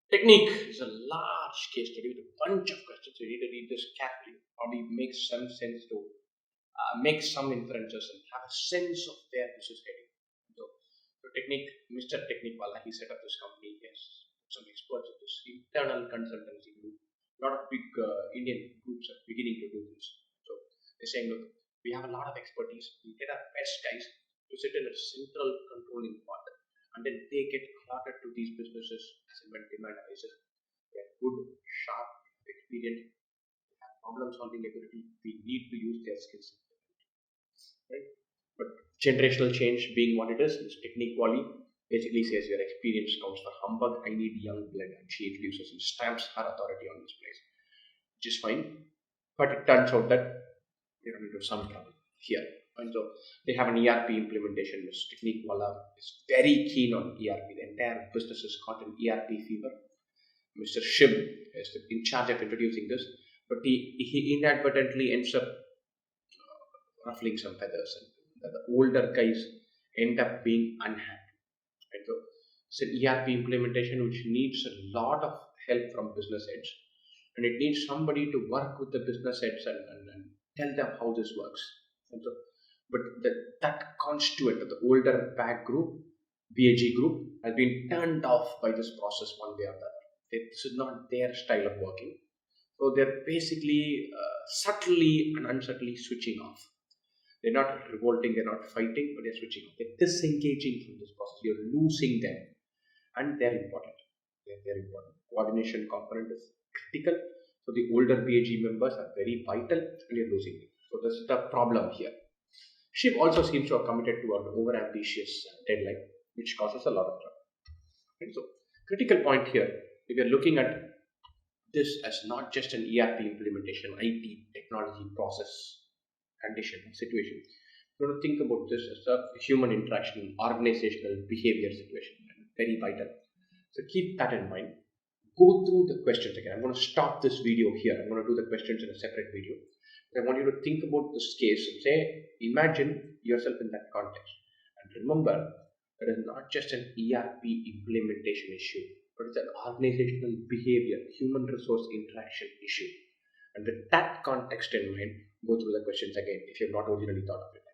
Technique is a large case study with a bunch of questions. You need to read this carefully. Probably make some sense to make some inferences and have a sense of where this is heading. So Technique, Mr. Technique Wala, he set up this company. He has some experts in this internal consultancy group. A lot of big Indian groups are beginning to do this. So they're saying, look, we have a lot of expertise. We get our best guys to sit in a central controlling part, and then they get allotted to these businesses as and when demand arises. They are good, sharp, experienced, have problem solving ability. We need to use their skills. Right? But generational change being what it is, this technique Wally basically says your experience counts for humbug. I need young blood, and she introduces and stamps her authority on this place, which is fine. But it turns out that they run into some trouble here. And so they have an ERP implementation. This Technique Wala is very keen on ERP. The entire business is caught in ERP fever. Mr. Shib is in charge of introducing this, but he inadvertently ends up ruffling some feathers, and the older guys end up being unhappy. Right? So it's an ERP implementation which needs a lot of help from business heads, and it needs somebody to work with the business heads and tell them how this works. And so, but that constituent of the older BAG group, BAG group, has been turned off by this process one way or the other. This is not their style of working. So they're basically subtly and unsubtly switching off. They're not revolting, they're not fighting, but they're switching off. They're disengaging from this process. You're losing them, and they're important. They're important. Coordination component is critical. So the older BAG members are very vital, and you're losing them. So this is the problem here. Shiv also seems to have committed to an over-ambitious deadline, which causes a lot of trouble. And so, critical point here, if you're looking at this as not just an ERP implementation, IT, technology, process, condition, situation. You want to think about this as a human interaction, organizational behavior situation, very vital. So keep that in mind. Go through the questions again. I'm going to stop this video here. I'm going to do the questions in a separate video. I want you to think about this case and say, imagine yourself in that context. And remember, that is not just an ERP implementation issue, but it's an organizational behavior, human resource interaction issue. And with that context in mind, go through the questions again if you have not originally thought of it.